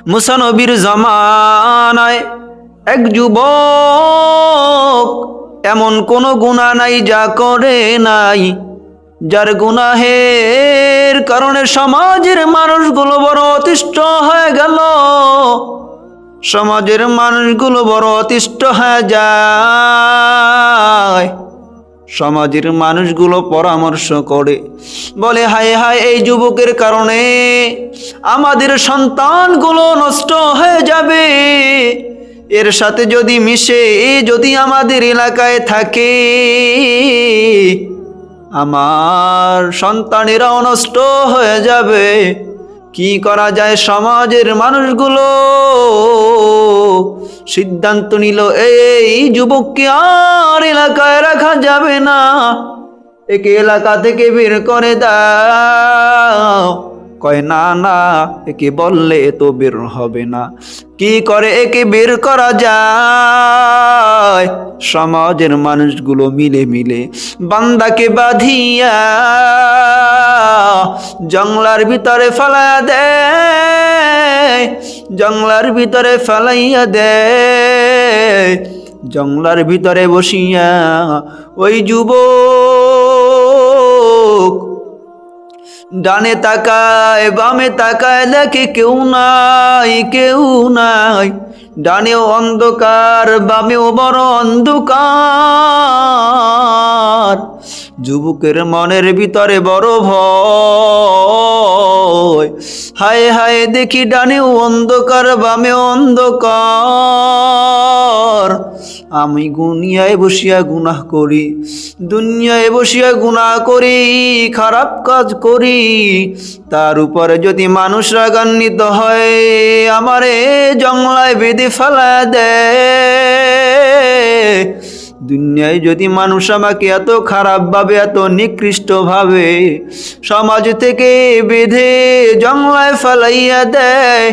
মুসা নবীর জামানায় এক যুবক, এমন কোন গুনাহ নাই যা করে নাই, যার গুনাহের কারণে সমাজের মানুষগুলো বড় অতিষ্ঠ হয়ে গেল। সমাজের মানুষগুলো বড় অতিষ্ঠ হয়ে যায়। সমাজের মানুষগুলো পরামর্শ করে, বলে হায় হায়, এই যুবকের কারণে আমাদের সন্তানগুলো নষ্ট হয়ে যাবে। এর সাথে যদি মিশে, যদি আমাদের এলাকায় থাকে, আমার সন্তানেরাও নষ্ট হয়ে যাবে। কি করা যায়? সমাজের মানুষগুলো সিদ্ধান্ত নিল, এই যুবককে আর এলাকায় রাখা যাবে না, একে এলাকা থেকে বের করে দাও। কয় না না, একে বললে তো বের হবে না। কি করে একে বের করা যায়? সমাজের মানুষগুলো মিলে মিলে বান্দাকে বাঁধিয়া জঙ্গলার ভিতরে ফেলাইয়া দেয়, জঙ্গলার ভিতরে ফেলাইয়া দেয়। জঙ্গলার ভিতরে বসিয়া ওই যুবক ডানে তাকায় বামে তাকায়, দেখে কেউ নাই, কেউ নাই। ডানেও অন্ধকার, বামেও বড় অন্ধকার। যুবকের মনের ভিতরে বড় ভয়, হায় হায়, দেখি ডানেও অন্ধকার, বামেও অন্ধকার। আমি দুনিয়ায় বসিয়া গুনাহ করি, দুনিয়ায় বসিয়া গুনাহ করি, খারাপ কাজ করি, তার উপরে যদি মানুষ রাগান্বিত হয়, আমারে জঙ্গলায় বেঁধে ফেলা দেয়। দুনিয়ায় যদি মানুষ আমাকে এত খারাপ ভাবে, এত নিকৃষ্ট ভাবে সমাজ থেকে বেঁধে জঙ্গলায় ফেলাইয়া দেয়,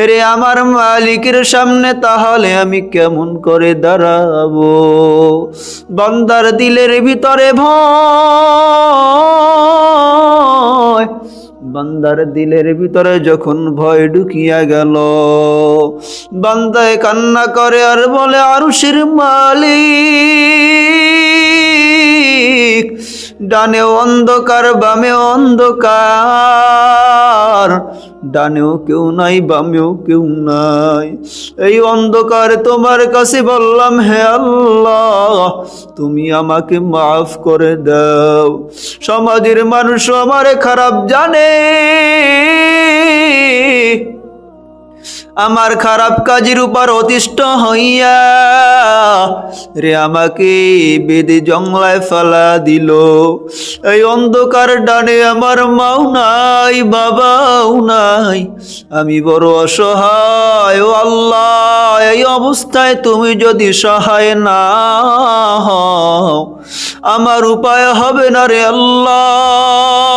রে আমার মালিকের সামনে তাহলে আমি কেমন করে দাঁড়াবো? বান্দার দিলের ভিতরে ভয়, বান্দার দিলের ভিতরে যখন ভয় ঢুকিয়া গেল, বান্দায় কান্না করে আর বলে, আরশের মালিক, ডানেও অন্ধকার, বামেও অন্ধকার, ডানেও কেউ নাই, বামেও কেউ নাই। এই অন্ধকারে তোমার কাছে বললাম, হে আল্লাহ, তুমি আমাকে মাফ করে দাও। সমাজের মানুষ আমারে খারাপ জানে, আমার খারাপ কাজের উপর অতিষ্ঠ হইয়া রে আমাকে বেদে জঙ্গলায় ফেলা দিল। এই অন্ধকার ডানে আমার মাও নাই, বাবাও নাই, আমি বড় অসহায়। ও আল্লাহ, এই অবস্থায় তুমি যদি সহায় না হও, আমার উপায় হবে না রে আল্লাহ।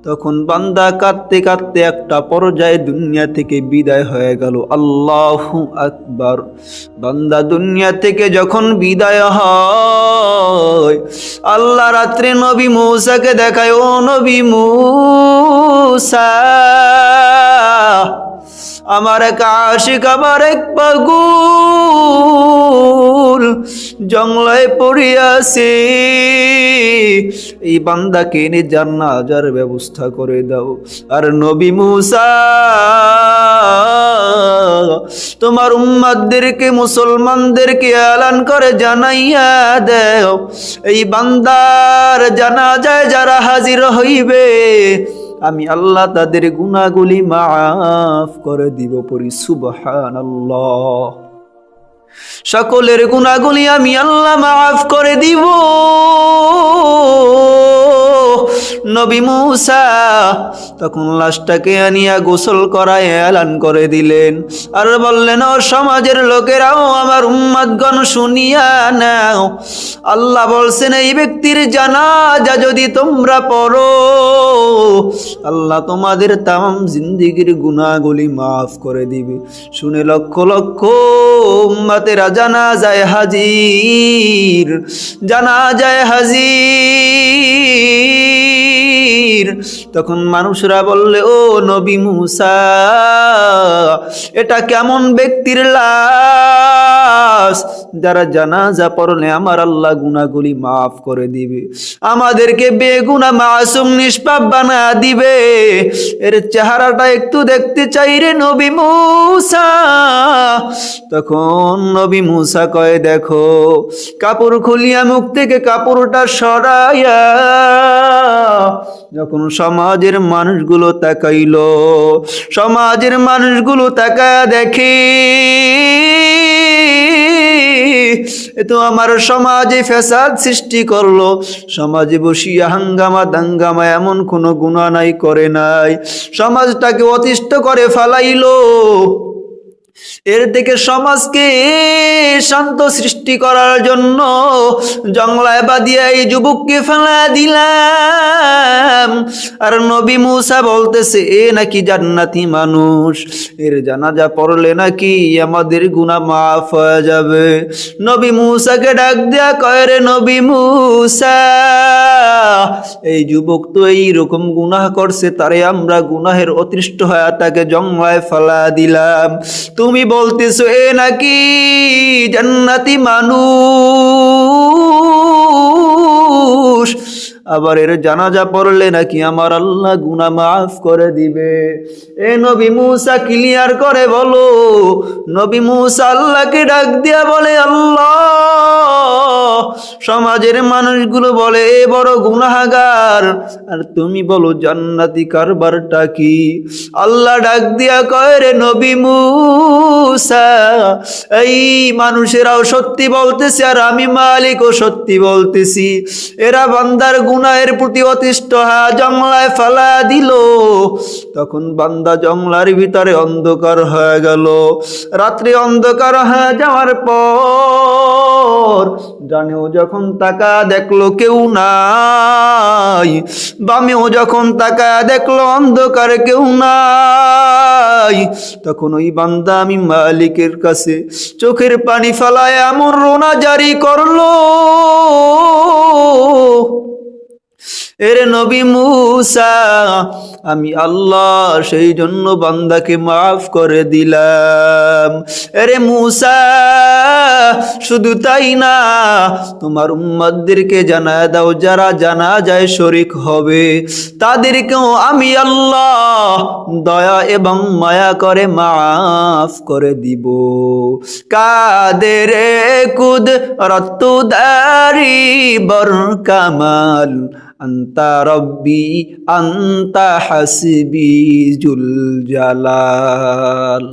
তখন বান্দা কাঁদতে কাঁদতে একটা পর্যায়ে দুনিয়া থেকে বিদায় হয়ে গেল। আল্লাহু আকবার। বান্দা দুনিয়া থেকে যখন বিদায় হয়, আল্লাহ রাত্রে নবী মূসাকে দেখায়, ও নবী মূসা, আমার এক আশিক, আমার এক পাগল জঙ্গলায় পড়িয়াছে, এই বান্দাকে এনে জান্নাতের ব্যবস্থা করে দাও। আর নবী মূসা, তোমার উম্মতদেরকে, মুসলমানদেরকে এলান করে জানাইয়া দাও, এই বান্দার জানাজায় যারা হাজির হইবে, আমি আল্লাহ তাদের গুনাহগুলি মাফ করে দিব। পড়ি সুবহানাল্লাহ। সকলের গুনাহগুলি আমি আল্লাহ মাফ করে দিব। নবী মূসা তখন লাশটাকে আনিয়া গোসল করায় এলান করে দিলেন, আর বললেন, ও সমাজের লোকেরাও, আমার উম্মতগণ শুনিয়া নাও, আল্লাহ বলছেন, এই ব্যক্তির জানাজা যদি তোমরা পড়ো, আল্লাহ তোমাদের তাম জিন্দেগির গুনাহগুলি মাফ করে দিবে। শুনে লক্ষ লক্ষ উম্মতেরা জানাজায় হাজির, জানাজায় হাজির। হাজির। তখন মানুষরা বললে, ও নবী মুসা, এটা কেমন ব্যক্তির লাশ যারা জানাজা পড়লে আমার আল্লাহ গুনাহগুলি মাফ করে দিবে, আমাদেরকে বেগুনা মাসুম নিষ্পাপ বানা দিবে। এর চেহারাটা একটু দেখতে চাই রে নবী মুসা। তখন নবী মুসা কয়, দেখো। কাপড় খুলিয়া মুখ থেকে কাপড়টা সরাইয়া যখন সমাজের মানুষগুলো তাকাইল, সমাজের মানুষগুলো তাকায়া দেখে এ তো আমার সমাজে ফ্যাসাদ সৃষ্টি করলো, সমাজে বসিয়া হাঙ্গামা দাঙ্গামা এমন কোনো গুনাহ নাই করে নাই, সমাজটাকে অতিষ্ঠ করে ফেলাইলো। এর থেকে সমাজকে শান্ত সৃষ্টি করার জন্য জংলায় বাঁধিয়া এই যুবককে ফেলা দিলাম। আর নবী মুসা বলতেছে, এ নাকি জান্নাতি মানুষ, এর জানাজা পড়লে নাকি আমাদের গুনাহ মাফ হয়ে যাবে। নবী মুসাকে ডাক দেয়া কয়, রে নবী মুসা, এই যুবক তো এইরকম গুনাহ করছে, তারে আমরা গুনাহের অতিষ্ঠ হয়ে তাকে জংলায় ফেলা দিলাম, তুমি বলতেছো এ নাকি জান্নাতি মানুষ, আবার এর জানাজা পড়লে নাকি আমার আল্লাহ গুনাহ মাফ করে দিবে। এ নবী মুসা ক্লিয়ার করে বলো। নবী মুসা আল্লাহকে ডাক দিয়া বলে, আল্লাহ, সমাজের মানুষগুলো বলে এ বড় গুনাহগার, আর তুমি বলো জান্নাতি, কারবারটা কি? আল্লাহ ডাক দিয়া কয়, রে নবী মুসা, এই মানুষেরাও সত্যি বলতেছে আর আমি মালিকও সত্যি বলতেছি। এরা বান্দার গুনাহের প্রতি অতিষ্ঠ হয়ে জংলায় ফেলা দিল। তখন বান্দা জংলার ভিতরে অন্ধকার হয়ে গেল। রাত্রি অন্ধকার হয়ে যাওয়ার পর ডানেও যখন তাকা দেখলো কেউ নাই, বামেও যখন তাকা দেখলো অন্ধকার কেউ নাই, তখন ওই বান্দা আমি মালিকের কাছে চোখের পানি ফেলায় এমন রোনা জারি করলো, এরে নবী মুসা, আমি আল্লাহ সেই জন্য বান্দাকে মাফ করে দিলাম। এরে মুসা, শুধু তাই না, তোমার উম্মতদেরকে জানায় দাও যারা জানাজায় শরীক হবে তাদেরকেও আমি আল্লাহ দয়া এবং মায়া করে মাফ করে দিব। কাদের কুদরত দারি বর কামাল, আন্তা রব্বি আন্তা হাসবি জুল জালাল।